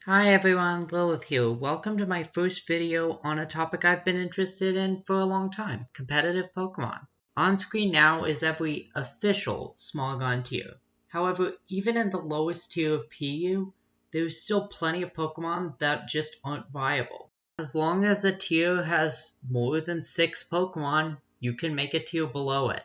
Hi everyone, Lilith here. Welcome to my first video on a topic I've been interested in for a long time, competitive Pokemon. On screen now is every official Smogon tier. However, even in the lowest tier of PU, there's still plenty of Pokemon that just aren't viable. As long as a tier has more than 6 Pokemon, you can make a tier below it.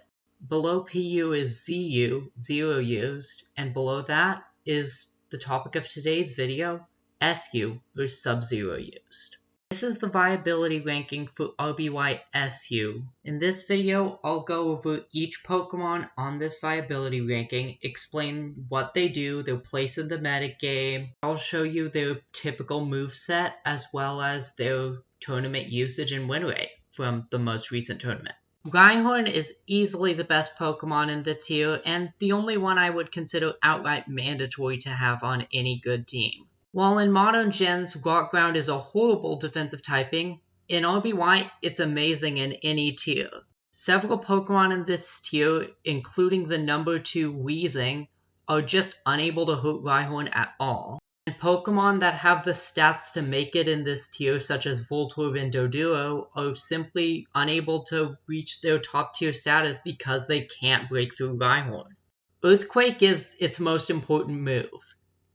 Below PU is ZU, Zero Used, and below that is the topic of today's video, SU, or Subzero Used. This is the viability ranking for RBY SU. In this video, I'll go over each Pokemon on this viability ranking, explain what they do, their place in the metagame. I'll show you their typical moveset as well as their tournament usage and win rate from the most recent tournament. Rhyhorn is easily the best Pokemon in the tier, and the only one I would consider outright mandatory to have on any good team. While in modern gens, Rock Ground is a horrible defensive typing, in RBY it's amazing in any tier. Several Pokemon in this tier, including the number 2 Weezing, are just unable to hurt Rhyhorn at all. And Pokemon that have the stats to make it in this tier, such as Voltorb and Doduro, are simply unable to reach their top tier status because they can't break through Rhyhorn. Earthquake is its most important move.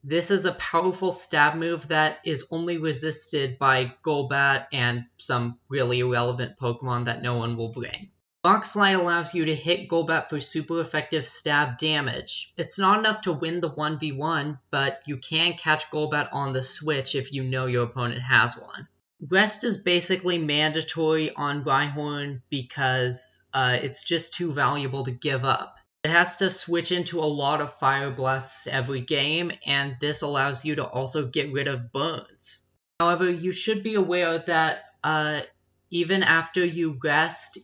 This is a powerful stab move that is only resisted by Golbat and some really irrelevant Pokemon that no one will bring. Rock Slide allows you to hit Golbat for super effective stab damage. It's not enough to win the 1v1, but you can catch Golbat on the switch if you know your opponent has one. Rest is basically mandatory on Rhyhorn because it's just too valuable to give up. It has to switch into a lot of Fire Blasts every game, and this allows you to also get rid of burns. However, you should be aware that even after you rest,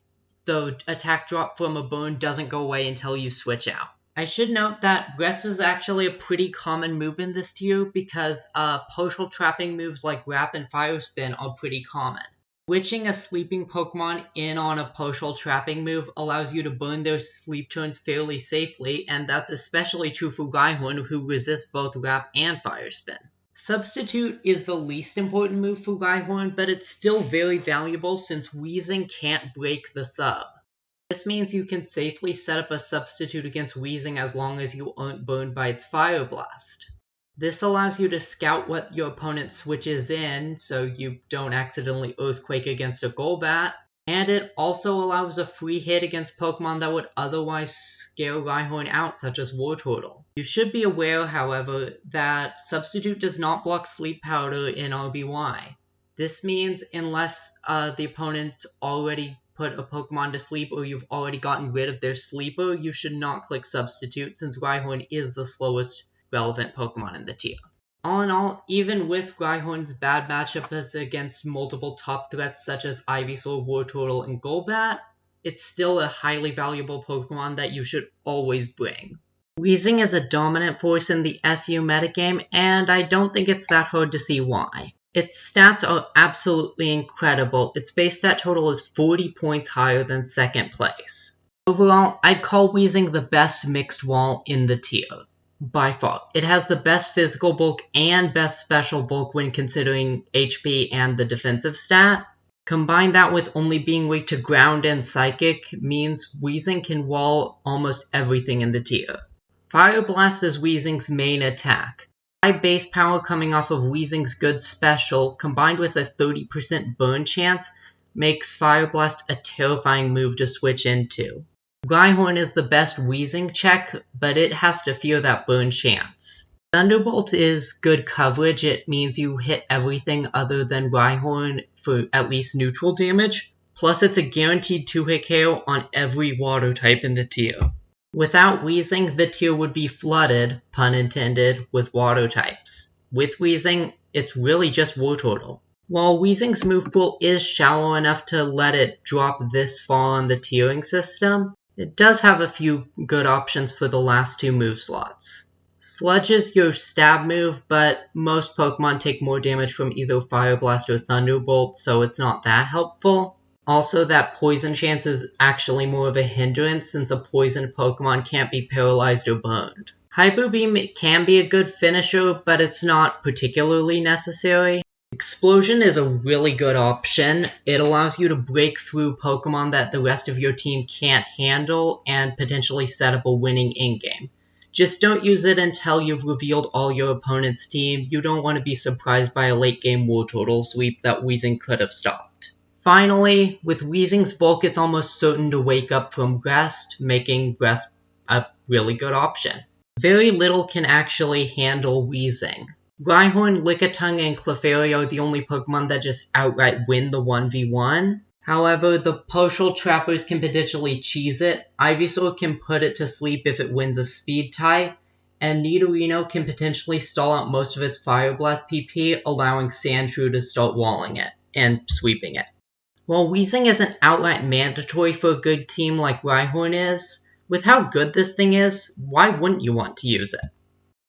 the attack drop from a burn doesn't go away until you switch out. I should note that rest is actually a pretty common move in this tier because partial trapping moves like Wrap and Fire Spin are pretty common. Switching a sleeping Pokemon in on a partial trapping move allows you to burn their sleep turns fairly safely, and that's especially true for Rhyhorn, who resists both Wrap and Fire Spin. Substitute is the least important move for Rhyhorn, but it's still very valuable since Weezing can't break the sub. This means you can safely set up a substitute against Weezing as long as you aren't burned by its Fire Blast. This allows you to scout what your opponent switches in, so you don't accidentally Earthquake against a Golbat, and it also allows a free hit against Pokemon that would otherwise scare Rhyhorn out, such as Wartortle. You should be aware, however, that Substitute does not block Sleep Powder in RBY. This means unless the opponent already put a Pokemon to sleep or you've already gotten rid of their sleeper, you should not click Substitute, since Rhyhorn is the slowest relevant Pokemon in the tier. All in all, even with Rhyhorn's bad matchups against multiple top threats such as Ivysaur, Wartortle, and Golbat, it's still a highly valuable Pokemon that you should always bring. Weezing is a dominant force in the SU metagame, and I don't think it's that hard to see why. Its stats are absolutely incredible. Its base stat total is 40 points higher than second place. Overall, I'd call Weezing the best mixed wall in the tier. By far. It has the best physical bulk and best special bulk when considering HP and the defensive stat. Combine that with only being weak to ground and psychic means Weezing can wall almost everything in the tier. Fire Blast is Weezing's main attack. High base power coming off of Weezing's good special, combined with a 30% burn chance, makes Fire Blast a terrifying move to switch into. Rhyhorn is the best Weezing check, but it has to fear that burn chance. Thunderbolt is good coverage. It means you hit everything other than Rhyhorn for at least neutral damage. Plus, it's a guaranteed 2-hit KO on every water type in the tier. Without Weezing, the tier would be flooded, pun intended, with water types. With Weezing, it's really just Wartortle. While Weezing's move pool is shallow enough to let it drop this far on the tiering system, it does have a few good options for the last 2 move slots. Sludge is your stab move, but most Pokemon take more damage from either Fire Blast or Thunderbolt, so it's not that helpful. Also, that poison chance is actually more of a hindrance since a poisoned Pokemon can't be paralyzed or burned. Hyper Beam can be a good finisher, but it's not particularly necessary. Explosion is a really good option. It allows you to break through Pokemon that the rest of your team can't handle and potentially set up a winning in-game. Just don't use it until you've revealed all your opponent's team. You don't want to be surprised by a late-game Wartortle sweep that Weezing could have stopped. Finally, with Weezing's bulk, it's almost certain to wake up from rest, making rest a really good option. Very little can actually handle Weezing. Rhyhorn, Lickitung, and Clefairy are the only Pokemon that just outright win the 1v1. However, the partial trappers can potentially cheese it, Ivysaur can put it to sleep if it wins a speed tie, and Nidorino can potentially stall out most of its Fire Blast PP, allowing Sandshrew to start walling it and sweeping it. While Weezing isn't outright mandatory for a good team like Rhyhorn is, with how good this thing is, why wouldn't you want to use it?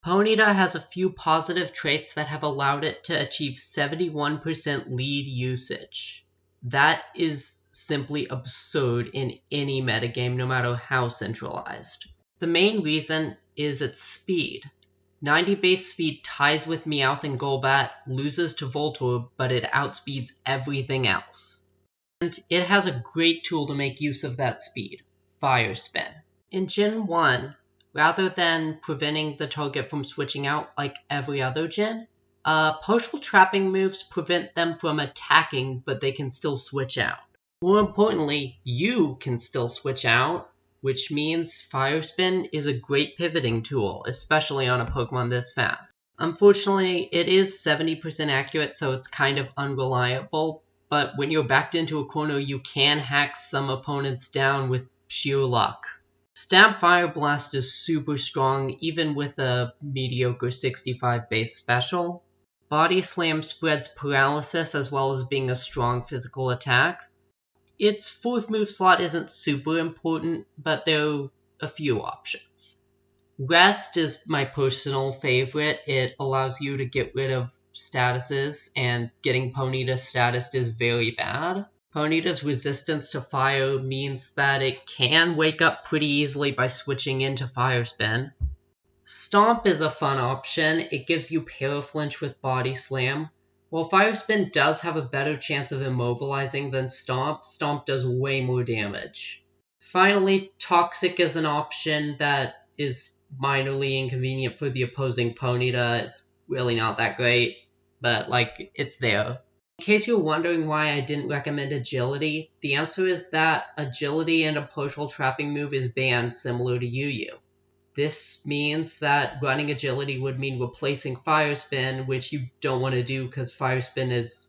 Ponyta has a few positive traits that have allowed it to achieve 71% lead usage. That is simply absurd in any metagame, no matter how centralized. The main reason is its speed. 90 base speed ties with Meowth and Golbat, loses to Voltorb, but it outspeeds everything else. And it has a great tool to make use of that speed, Fire Spin. In Gen 1, rather than preventing the target from switching out like every other gen, partial trapping moves prevent them from attacking, but they can still switch out. More importantly, you can still switch out, which means Fire Spin is a great pivoting tool, especially on a Pokemon this fast. Unfortunately, it is 70% accurate, so it's kind of unreliable, but when you're backed into a corner, you can hack some opponents down with sheer luck. Stab Fire Blast is super strong, even with a mediocre 65 base special. Body Slam spreads paralysis as well as being a strong physical attack. Its fourth move slot isn't super important, but there are a few options. Rest is my personal favorite. It allows you to get rid of statuses, and getting Ponyta's status is very bad. Ponyta's resistance to fire means that it can wake up pretty easily by switching into Fire Spin. Stomp is a fun option. It gives you Paraflinch with Body Slam. While Fire Spin does have a better chance of immobilizing than Stomp, Stomp does way more damage. Finally, Toxic is an option that is minorly inconvenient for the opposing Ponyta. It's really not that great, but it's there. In case you're wondering why I didn't recommend Agility, the answer is that Agility and a partial trapping move is banned, similar to UU. This means that running Agility would mean replacing Fire Spin, which you don't want to do because Fire Spin is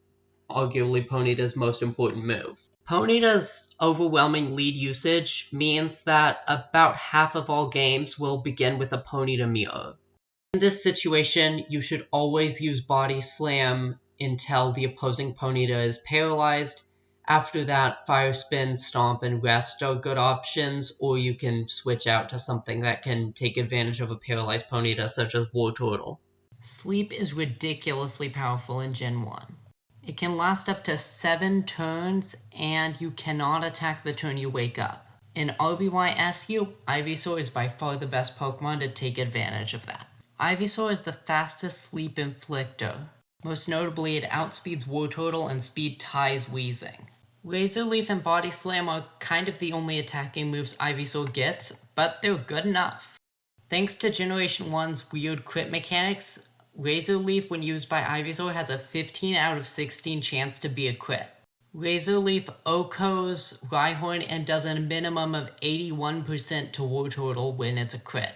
arguably Ponyta's most important move. Ponyta's overwhelming lead usage means that about half of all games will begin with a Ponyta mirror. In this situation, you should always use Body Slam until the opposing Ponyta is paralyzed. After that, Fire Spin, Stomp, and Rest are good options, or you can switch out to something that can take advantage of a paralyzed Ponyta, such as Wartortle. Sleep is ridiculously powerful in Gen 1. It can last up to 7 turns, and you cannot attack the turn you wake up. In RBY SU, Ivysaur is by far the best Pokemon to take advantage of that. Ivysaur is the fastest sleep inflictor. Most notably, it outspeeds Wartortle and speed ties Weezing. Razor Leaf and Body Slam are kind of the only attacking moves Ivysaur gets, but they're good enough. Thanks to Generation 1's weird crit mechanics, Razor Leaf when used by Ivysaur has a 15 out of 16 chance to be a crit. Razor Leaf OHKOs Rhyhorn and does a minimum of 81% to Wartortle when it's a crit.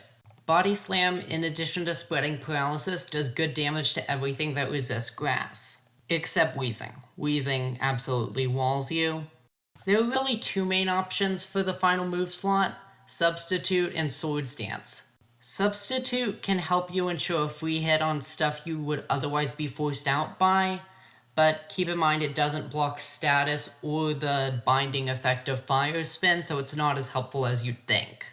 Body Slam, in addition to spreading paralysis, does good damage to everything that resists grass. Except Weezing. Weezing absolutely walls you. There are really two main options for the final move slot, Substitute and Swords Dance. Substitute can help you ensure a free hit on stuff you would otherwise be forced out by, but keep in mind it doesn't block status or the binding effect of Fire Spin, so it's not as helpful as you'd think.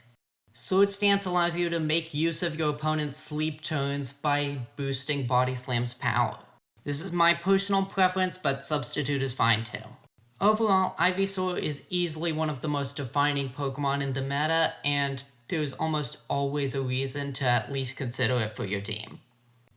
Swords Dance allows you to make use of your opponent's sleep turns by boosting Body Slam's power. This is my personal preference, but Substitute is fine too. Overall, Ivysaur is easily one of the most defining Pokemon in the meta, and there's almost always a reason to at least consider it for your team.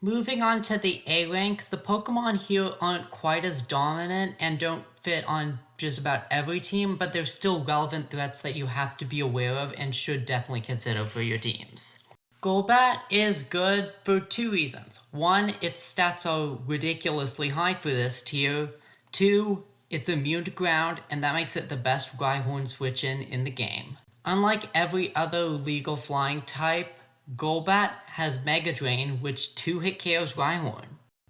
Moving on to the A rank, the Pokemon here aren't quite as dominant and don't fit on just about every team, but they're still relevant threats that you have to be aware of and should definitely consider for your teams. Golbat is good for two reasons. One, its stats are ridiculously high for this tier. Two, it's immune to ground, and that makes it the best Rhyhorn switch-in in the game. Unlike every other legal flying type, Golbat has Mega Drain, which 2-hit KOs Rhyhorn.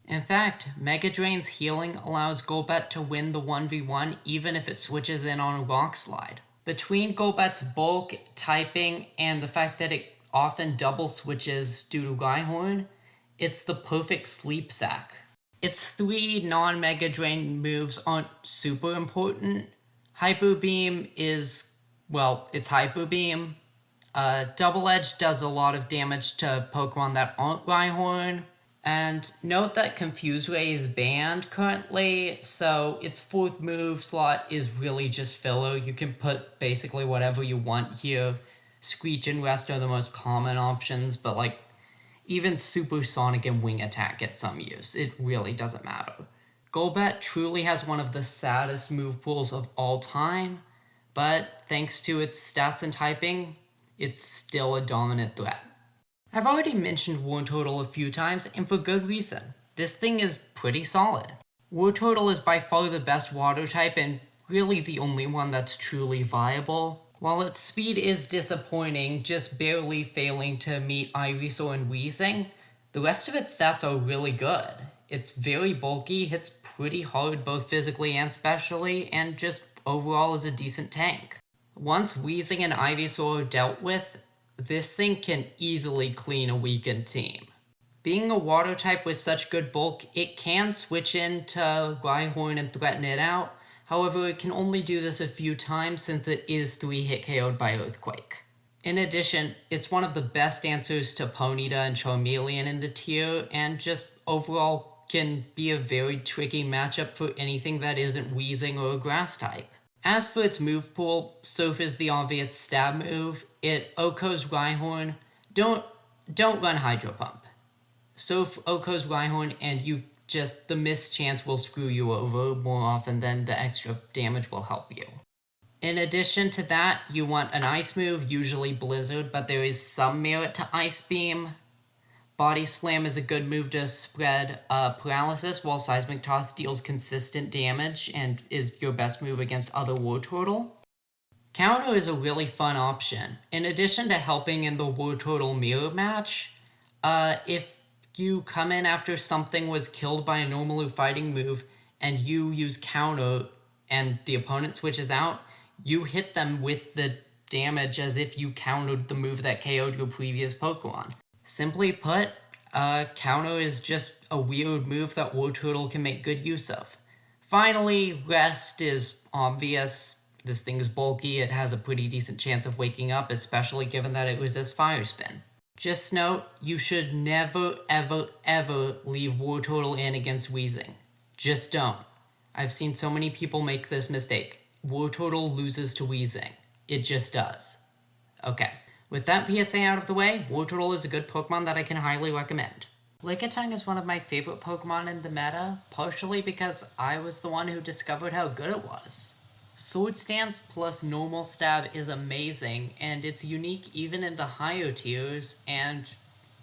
In fact, Mega Drain's healing allows Golbat to win the 1v1 even if it switches in on a Rock Slide. Between Golbat's bulk, typing, and the fact that it often double switches due to Rhyhorn, it's the perfect sleep sack. Its 3 non-Mega Drain moves aren't super important. Hyper Beam is, well, it's Hyper Beam. Double Edge does a lot of damage to Pokemon that aren't Rhyhorn. And note that Confuse Ray is banned currently, so its 4th move slot is really just filler. You can put basically whatever you want here. Screech and Rest are the most common options, but like even Supersonic and Wing Attack get some use. It really doesn't matter. Golbat truly has one of the saddest move pools of all time, but thanks to its stats and typing, it's still a dominant threat. I've already mentioned Wartortle a few times, and for good reason. This thing is pretty solid. Wartortle is by far the best water type and really the only one that's truly viable. While its speed is disappointing, just barely failing to meet Ivysaur and Weezing, the rest of its stats are really good. It's very bulky, hits pretty hard both physically and specially, and just overall is a decent tank. Once Weezing and Ivysaur are dealt with, this thing can easily clean a weakened team. Being a water type with such good bulk, it can switch into Rhyhorn and threaten it out. However, it can only do this a few times since it is 3-hit KO'd by Earthquake. In addition, it's one of the best answers to Ponyta and Charmeleon in the tier, and just overall can be a very tricky matchup for anything that isn't Weezing or a Grass type. As for its move pool, Surf is the obvious stab move. It OHKOs Rhyhorn. Don't run Hydro Pump. Surf OHKOs Rhyhorn and the missed chance will screw you over more often than the extra damage will help you. In addition to that, you want an Ice move, usually Blizzard, but there is some merit to Ice Beam. Body Slam is a good move to spread paralysis, while Seismic Toss deals consistent damage and is your best move against other Wartortle. Counter is a really fun option. In addition to helping in the Wartortle mirror match, if you come in after something was killed by a normal fighting move and you use counter and the opponent switches out, you hit them with the damage as if you countered the move that KO'd your previous Pokemon. Simply put, counter is just a weird move that Wartortle can make good use of. Finally, Rest is obvious. This thing is bulky, it has a pretty decent chance of waking up, especially given that it resists Fire Spin. Just note, you should never, ever, ever leave Wartortle in against Weezing. Just don't. I've seen so many people make this mistake. Wartortle loses to Weezing. It just does. Okay, with that PSA out of the way, Wartortle is a good Pokemon that I can highly recommend. Lickitung is one of my favorite Pokemon in the meta, partially because I was the one who discovered how good it was. Sword Stance plus normal stab is amazing, and it's unique even in the higher tiers, and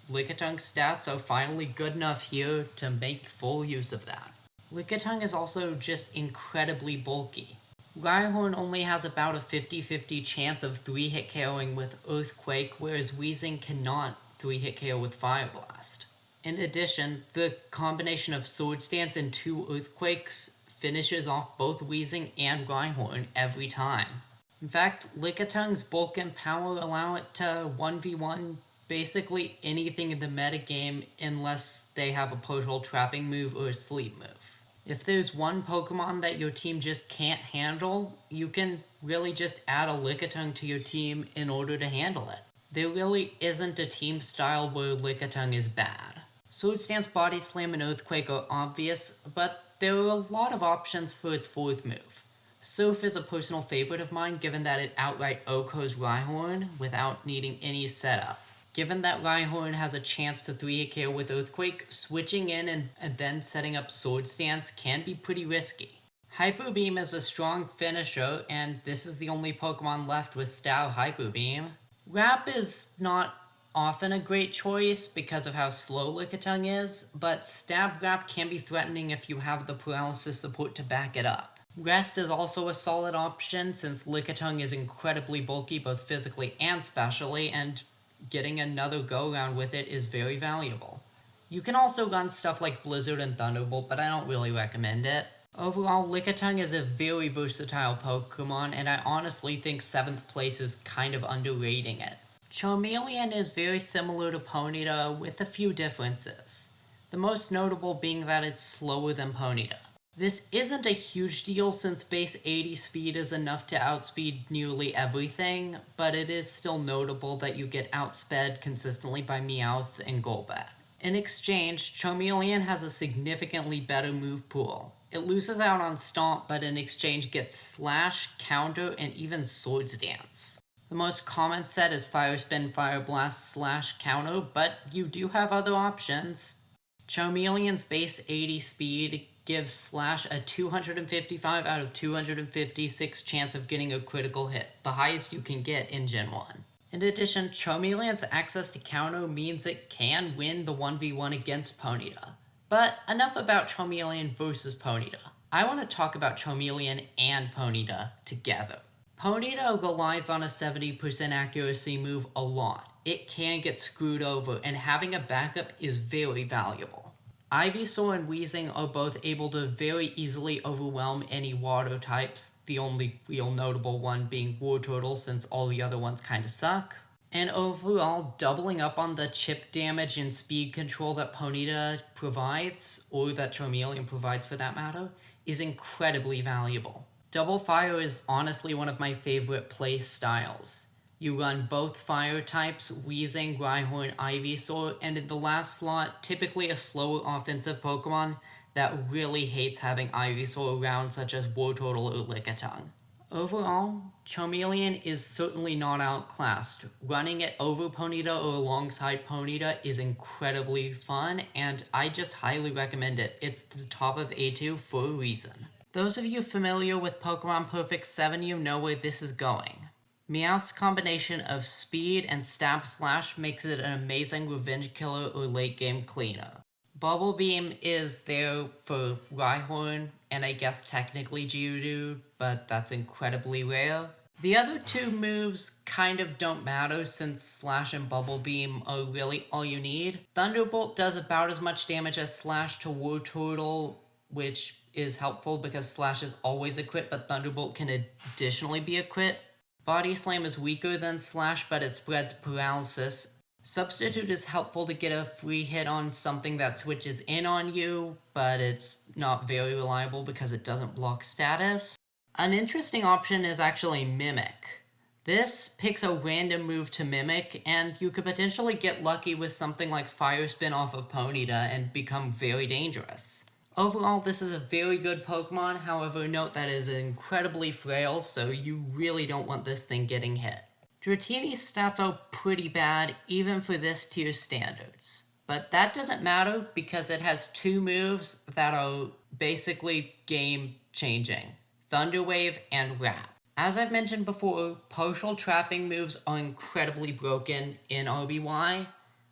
Lickitung's stats are finally good enough here to make full use of that. Lickitung is also just incredibly bulky. Rhyhorn only has about a 50-50 chance of 3-hit KOing with Earthquake, whereas Weezing cannot 3-hit KO with Fire Blast. In addition, the combination of Sword Stance and 2 Earthquakes finishes off both Weezing and Rhyhorn every time. In fact, Lickitung's bulk and power allow it to 1v1 basically anything in the metagame unless they have a Portal Trapping move or a Sleep move. If there's one Pokemon that your team just can't handle, you can really just add a Lickitung to your team in order to handle it. There really isn't a team style where Lickitung is bad. Sword Stance, Body Slam, and Earthquake are obvious, but there are a lot of options for its 4th move. Surf is a personal favorite of mine given that it outright OHKOs Rhyhorn without needing any setup. Given that Rhyhorn has a chance to 3-hit KO with Earthquake, switching in and then setting up Sword Stance can be pretty risky. Hyper Beam is a strong finisher, and this is the only Pokemon left with Style Hyper Beam. Wrap is not often a great choice because of how slow Lickitung is, but Stab Wrap can be threatening if you have the paralysis support to back it up. Rest is also a solid option since Lickitung is incredibly bulky both physically and specially, and getting another go-round with it is very valuable. You can also run stuff like Blizzard and Thunderbolt, but I don't really recommend it. Overall, Lickitung is a very versatile Pokemon, and I honestly think 7th place is kind of underrating it. Charmeleon is very similar to Ponyta with a few differences, the most notable being that it's slower than Ponyta. This isn't a huge deal since base 80 speed is enough to outspeed nearly everything, but it is still notable that you get outsped consistently by Meowth and Golbat. In exchange, Charmeleon has a significantly better move pool. It loses out on Stomp, but in exchange gets Slash, Counter, and even Swords Dance. The most common set is Fire Spin, Fire Blast, Slash, Counter, but you do have other options. Charmeleon's base 80 speed gives Slash a 255 out of 256 chance of getting a critical hit, the highest you can get in Gen 1. In addition, Charmeleon's access to Counter means it can win the 1v1 against Ponyta. But enough about Charmeleon versus Ponyta. I want to talk about Charmeleon and Ponyta together. Ponyta relies on a 70% accuracy move a lot. It can get screwed over, and having a backup is very valuable. Ivysaur and Weezing are both able to very easily overwhelm any water types, the only real notable one being Wartortle since all the other ones kinda suck. And overall, doubling up on the chip damage and speed control that Ponyta provides, or that Charmeleon provides for that matter, is incredibly valuable. Double Fire is honestly one of my favorite play styles. You run both fire types, Weezing, Rhyhorn, Ivysaur, and in the last slot, typically a slower offensive Pokemon that really hates having Ivysaur around, such as Wartortle or Lickitung. Overall, Charmeleon is certainly not outclassed. Running it over Ponyta or alongside Ponyta is incredibly fun, and I just highly recommend it. It's the top of A2 for a reason. Those of you familiar with Pokemon Perfect 7, you know where this is going. Meowth's combination of speed and Stab Slash makes it an amazing revenge killer or late game cleaner. Bubble Beam is there for Rhyhorn, and I guess technically Geodude, but that's incredibly rare. The other two moves kind of don't matter since Slash and Bubble Beam are really all you need. Thunderbolt does about as much damage as Slash to Wartortle, which is helpful because Slash is always a crit, but Thunderbolt can additionally be a crit. Body Slam is weaker than Slash, but it spreads paralysis. Substitute is helpful to get a free hit on something that switches in on you, but it's not very reliable because it doesn't block status. An interesting option is actually Mimic. This picks a random move to Mimic, and you could potentially get lucky with something like Fire Spin off of Ponyta and become very dangerous. Overall, this is a very good Pokemon, however note that it is incredibly frail, so you really don't want this thing getting hit. Dratini's stats are pretty bad, even for this tier's standards. But that doesn't matter because it has two moves that are basically game-changing: Thunder Wave and Wrap. As I've mentioned before, partial trapping moves are incredibly broken in RBY.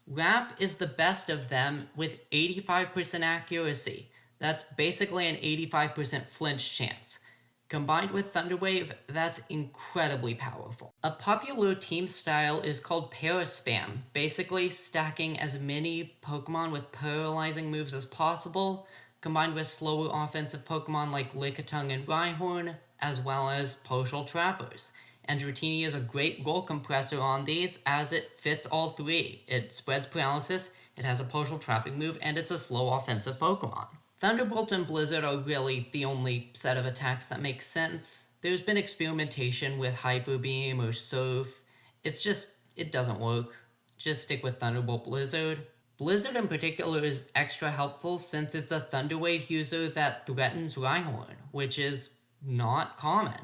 Wrap is the best of them with 85% accuracy. That's basically an 85% flinch chance. Combined with Thunder Wave, that's incredibly powerful. A popular team style is called Paraspam, basically stacking as many Pokemon with paralyzing moves as possible, combined with slower offensive Pokemon like Lickitung and Rhyhorn, as well as partial trappers. And Dratini is a great roll compressor on these as it fits all three. It spreads paralysis, it has a partial trapping move, and it's a slow offensive Pokemon. Thunderbolt and Blizzard are really the only set of attacks that make sense. There's been experimentation with Hyper Beam or Surf. It doesn't work. Just stick with Thunderbolt Blizzard. Blizzard in particular is extra helpful since it's a Thunder Wave user that threatens Rhyhorn, which is not common.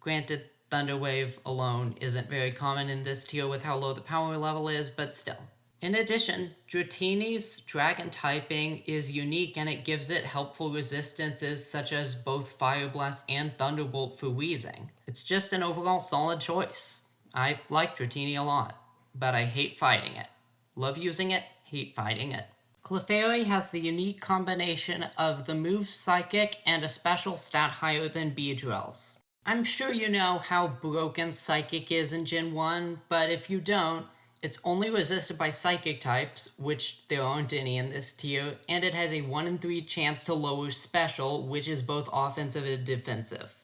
Granted, Thunder Wave alone isn't very common in this tier with how low the power level is, but still. In addition, Dratini's dragon typing is unique and it gives it helpful resistances such as both Fire Blast and Thunderbolt for Wheezing. It's just an overall solid choice. I like Dratini a lot, but I hate fighting it. Love using it, hate fighting it. Clefairy has the unique combination of the move Psychic and a special stat higher than Beedrill's. I'm sure you know how broken Psychic is in Gen 1, but if you don't, it's only resisted by Psychic types, which there aren't any in this tier, and it has a 1 in 3 chance to lower Special, which is both offensive and defensive.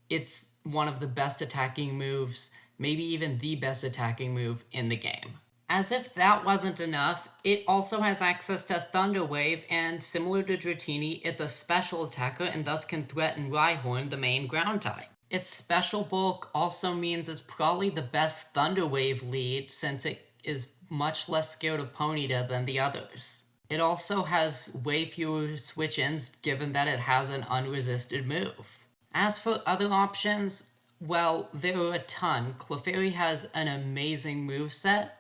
It's one of the best attacking moves, maybe even the best attacking move in the game. As if that wasn't enough, it also has access to Thunder Wave, and similar to Dratini, it's a special attacker and thus can threaten Rhyhorn, the main ground type. Its special bulk also means it's probably the best Thunder Wave lead since it is much less scared of Ponyta than the others. It also has way fewer switch-ins given that it has an unresisted move. As for other options, well, there are a ton. Clefairy has an amazing moveset.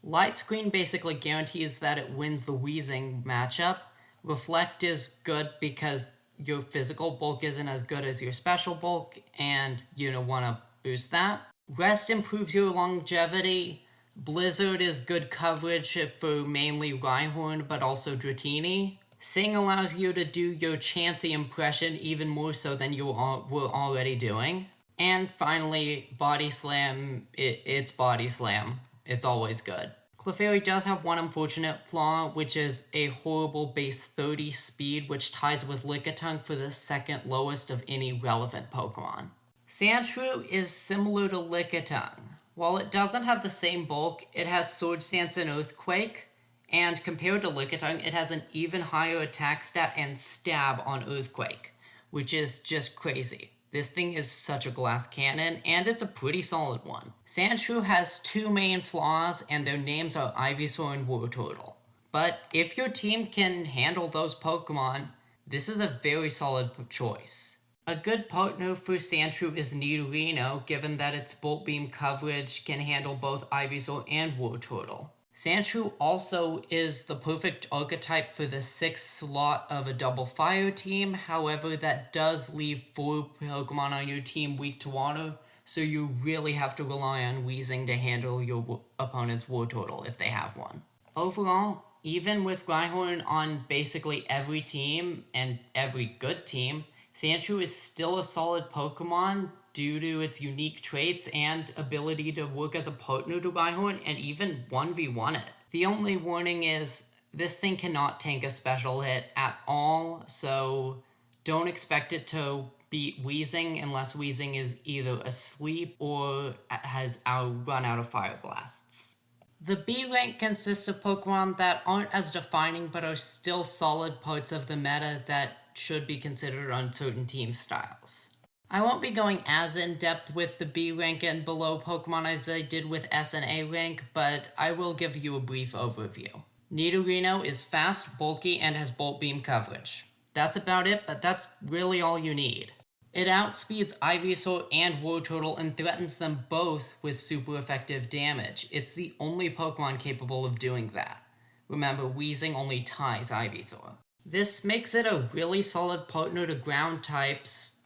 Light Screen basically guarantees that it wins the Wheezing matchup. Reflect is good because your physical bulk isn't as good as your special bulk, and you want to boost that. Rest improves your longevity. Blizzard is good coverage for mainly Rhyhorn, but also Dratini. Sing allows you to do your Chansey impression even more so than you were already doing. And finally, Body Slam, it's Body Slam. It's always good. Clefairy does have one unfortunate flaw, which is a horrible base 30 speed, which ties with Lickitung for the second lowest of any relevant Pokemon. Sandshrew is similar to Lickitung. While it doesn't have the same bulk, it has Sword Stance and Earthquake, and compared to Lickitung, it has an even higher attack stat and stab on Earthquake, which is just crazy. This thing is such a glass cannon, and it's a pretty solid one. Sandshrew has two main flaws, and their names are Ivysaur and Wartortle. But if your team can handle those Pokemon, this is a very solid choice. A good partner for Sandshrew is Nidorino, given that its Bolt Beam coverage can handle both Ivysaur and Wartortle. Sandshrew also is the perfect archetype for the 6th slot of a double fire team, however that does leave 4 Pokemon on your team weak to water, so you really have to rely on Wheezing to handle your opponent's Wartortle if they have one. Overall, even with Rhyhorn on basically every team, and every good team, Sandshrew is still a solid Pokemon due to its unique traits and ability to work as a partner to Rhyhorn and even 1v1 it. The only warning is this thing cannot tank a special hit at all, so don't expect it to beat Wheezing unless Wheezing is either asleep or has run out of Fire Blasts. The B rank consists of Pokemon that aren't as defining but are still solid parts of the meta that should be considered on certain team styles. I won't be going as in-depth with the B rank and below Pokemon as I did with S and A rank, but I will give you a brief overview. Nidorino is fast, bulky, and has Bolt Beam coverage. That's about it, but that's really all you need. It outspeeds Ivysaur and Wartortle and threatens them both with super effective damage. It's the only Pokemon capable of doing that. Remember, Wheezing only ties Ivysaur. This makes it a really solid partner to ground types.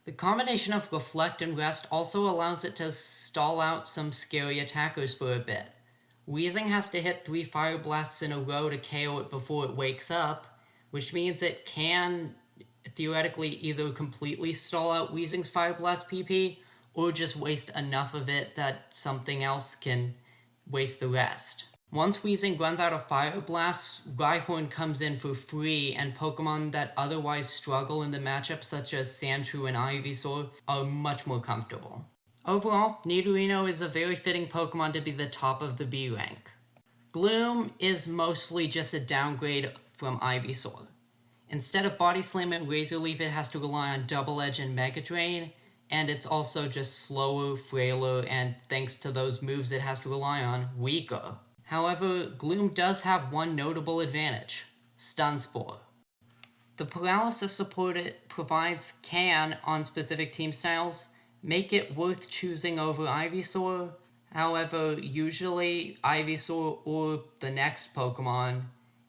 The combination of Reflect and Rest also allows it to stall out some scary attackers for a bit. Wheezing has to hit 3 Fire Blasts in a row to KO it before it wakes up, which means it can theoretically either completely stall out Wheezing's Fire Blast PP, or just waste enough of it that something else can waste the rest. Once Wheezing runs out of Fire Blasts, Rhyhorn comes in for free, and Pokemon that otherwise struggle in the matchup, such as Sandshrew and Ivysaur, are much more comfortable. Overall, Nidorino is a very fitting Pokemon to be the top of the B rank. Gloom is mostly just a downgrade from Ivysaur. Instead of Body Slam and Razor Leaf, it has to rely on Double Edge and Mega Drain, and it's also just slower, frailer, and thanks to those moves it has to rely on, weaker. However, Gloom does have one notable advantage: Stun Spore. The paralysis support it provides can, on specific team styles, make it worth choosing over Ivysaur. However, usually Ivysaur or the next Pokemon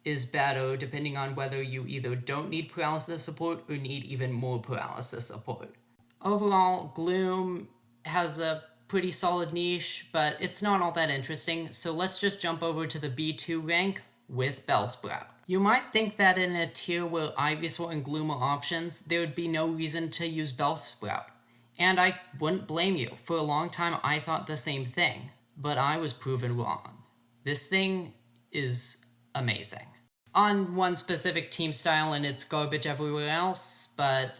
is better depending on whether you either don't need paralysis support or need even more paralysis support. Overall, Gloom has a pretty solid niche, but it's not all that interesting, so let's just jump over to the B2 rank with Bellsprout. You might think that in a tier where Ivysaur and Gloom are options, there would be no reason to use Bellsprout. And I wouldn't blame you. For a long time, I thought the same thing, but I was proven wrong. This thing is amazing. On one specific team style and it's garbage everywhere else, but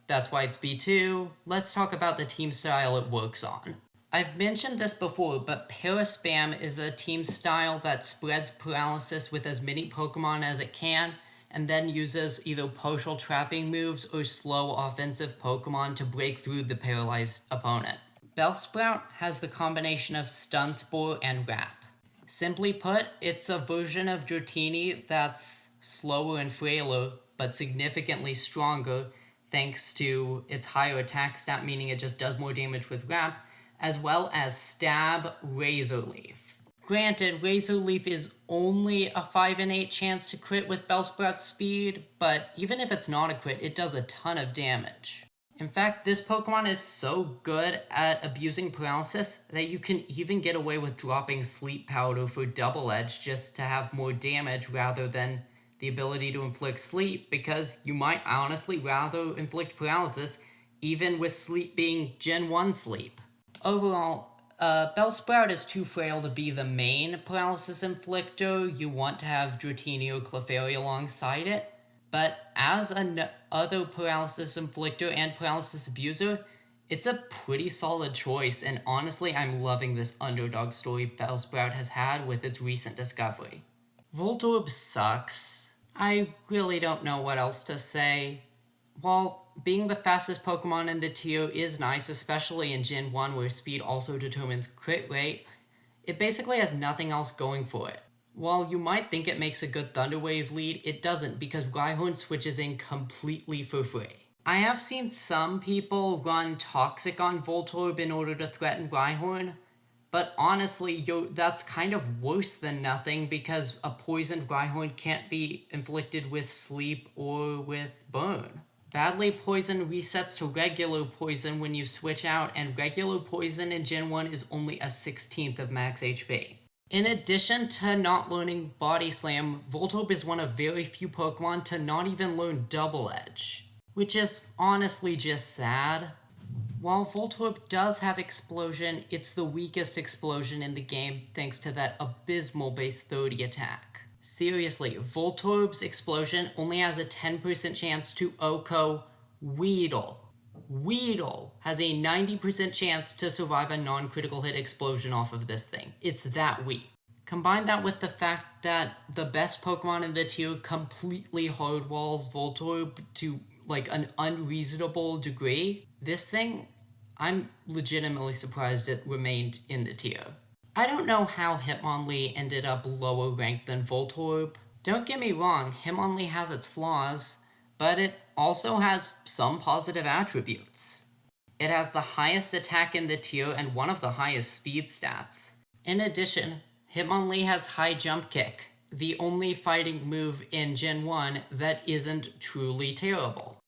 that's why it's B2. Let's talk about the team style it works on. I've mentioned this before, but Paraspam is a team style that spreads paralysis with as many Pokemon as it can, and then uses either partial trapping moves or slow offensive Pokemon to break through the paralyzed opponent. Bellsprout has the combination of Stun Spore and Wrap. Simply put, it's a version of Dratini that's slower and frailer, but significantly stronger thanks to its higher attack stat, meaning it just does more damage with Wrap, as well as Stab Razor Leaf. Granted, Razor Leaf is only a 5 in 8 chance to crit with Bellsprout's speed, but even if it's not a crit, it does a ton of damage. In fact, this Pokemon is so good at abusing paralysis that you can even get away with dropping Sleep Powder for Double Edge just to have more damage rather than the ability to inflict sleep, because you might honestly rather inflict paralysis even with sleep being Gen 1 sleep. Overall, Bellsprout is too frail to be the main paralysis inflictor. You want to have Dratini or Clefairy alongside it, but as another paralysis inflictor and paralysis abuser, it's a pretty solid choice, and honestly I'm loving this underdog story Bellsprout has had with its recent discovery. Voltorb sucks. I really don't know what else to say. While being the fastest Pokemon in the tier is nice, especially in Gen 1 where speed also determines crit rate, it basically has nothing else going for it. While you might think it makes a good Thunder Wave lead, it doesn't, because Rhyhorn switches in completely for free. I have seen some people run Toxic on Voltorb in order to threaten Rhyhorn, but honestly, that's kind of worse than nothing, because a poisoned Rhyhorn can't be inflicted with Sleep or with Burn. Badly Poison resets to regular Poison when you switch out, and regular Poison in Gen 1 is only a 16th of max HP. In addition to not learning Body Slam, Voltorb is one of very few Pokemon to not even learn Double Edge, which is honestly just sad. While Voltorb does have Explosion, it's the weakest Explosion in the game thanks to that abysmal base 30 attack. Seriously, Voltorb's Explosion only has a 10% chance to OHKO Weedle. Weedle has a 90% chance to survive a non-critical hit explosion off of this thing. It's that weak. Combine that with the fact that the best Pokemon in the tier completely hardwalls Voltorb to an unreasonable degree. This thing, I'm legitimately surprised it remained in the tier. I don't know how Hitmonlee ended up lower ranked than Voltorb. Don't get me wrong, Hitmonlee has its flaws, but it also has some positive attributes. It has the highest attack in the tier and one of the highest speed stats. In addition, Hitmonlee has high jump kick, the only fighting move in Gen 1 that isn't truly terrible.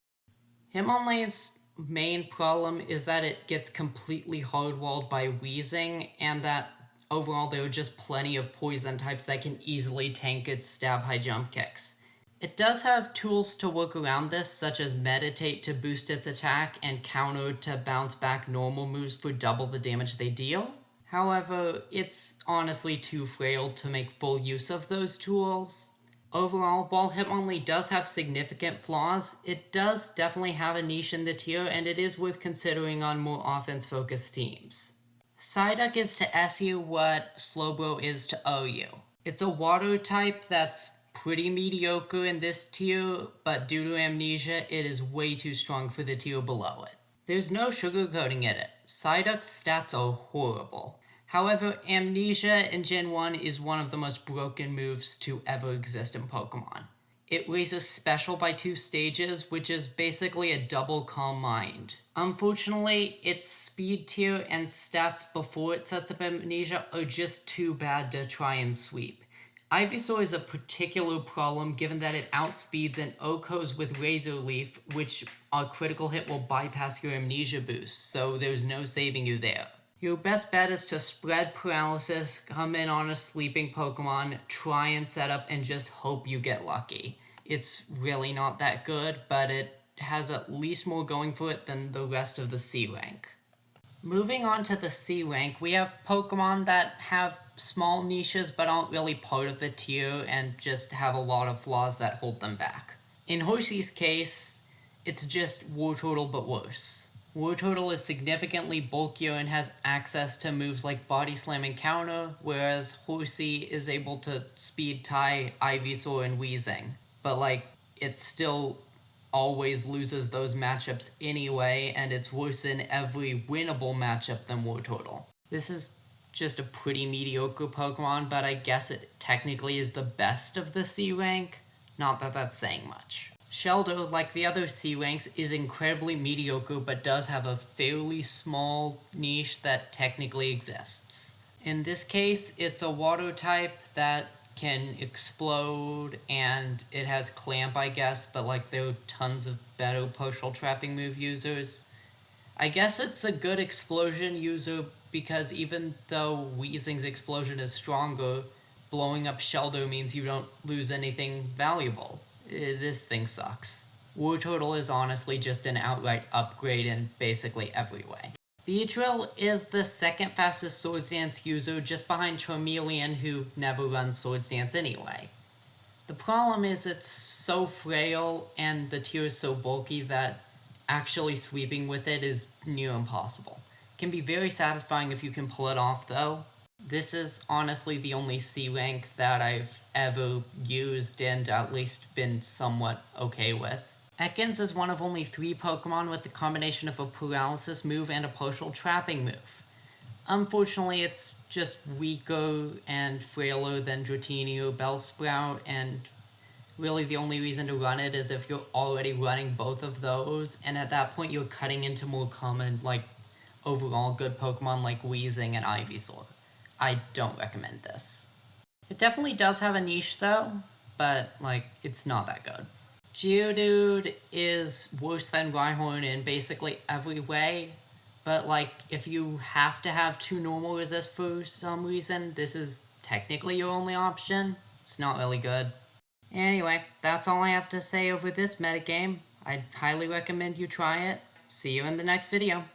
Hitmonlee's main problem is that it gets completely hardwalled by Weezing, and that overall there are just plenty of poison types that can easily tank its stab high jump kicks. It does have tools to work around this, such as Meditate to boost its attack and Counter to bounce back normal moves for double the damage they deal. However, it's honestly too frail to make full use of those tools. Overall, while Hitmonlee does have significant flaws, it does definitely have a niche in the tier, and it is worth considering on more offense-focused teams. Psyduck is to SU what Slowbro is to OU. It's a water type that's pretty mediocre in this tier, but due to Amnesia, it is way too strong for the tier below it. There's no sugarcoating in it. Psyduck's stats are horrible. However, Amnesia in Gen 1 is one of the most broken moves to ever exist in Pokemon. It raises special by 2 stages, which is basically a double Calm Mind. Unfortunately, its speed tier and stats before it sets up Amnesia are just too bad to try and sweep. Ivysaur is a particular problem given that it outspeeds and OHKOs with Razor Leaf, which a critical hit will bypass your Amnesia boost, so there's no saving you there. Your best bet is to spread Paralysis, come in on a sleeping Pokemon, try and set up, and just hope you get lucky. It's really not that good, but it has at least more going for it than the rest of the C rank. Moving on to the C rank, we have Pokemon that have small niches but aren't really part of the tier and just have a lot of flaws that hold them back. In Horsey's case, it's just Wartortle but worse. Wartortle is significantly bulkier and has access to moves like Body Slam and Counter, whereas Horsey is able to speed tie Ivysaur and Weezing. But it still always loses those matchups anyway, and it's worse in every winnable matchup than Wartortle. This is just a pretty mediocre Pokemon, but I guess it technically is the best of the C rank. Not that that's saying much. Sheldo, like the other C ranks, is incredibly mediocre but does have a fairly small niche that technically exists. In this case, it's a water type that can explode, and it has Clamp, I guess, but there are tons of better partial trapping move users. I guess it's a good explosion user because even though Weezing's explosion is stronger, blowing up Sheldo means you don't lose anything valuable. This thing sucks. Wartortle is honestly just an outright upgrade in basically every way. Beedrill is the second fastest Swords Dance user, just behind Charmeleon, who never runs Swords Dance anyway. The problem is it's so frail and the tier is so bulky that actually sweeping with it is near impossible. It can be very satisfying if you can pull it off though. This is honestly the only C rank that I've ever used and at least been somewhat okay with. Ekans is one of only 3 Pokemon with a combination of a Paralysis move and a partial trapping move. Unfortunately, it's just weaker and frailer than Dratini or Bellsprout, and really the only reason to run it is if you're already running both of those, and at that point you're cutting into more common, overall good Pokemon like Weezing and Ivysaur. I don't recommend this. It definitely does have a niche though, but it's not that good. Geodude is worse than Rhyhorn in basically every way, but if you have to have 2 normal resist for some reason, this is technically your only option. It's not really good. Anyway, that's all I have to say over this metagame. I'd highly recommend you try it. See you in the next video.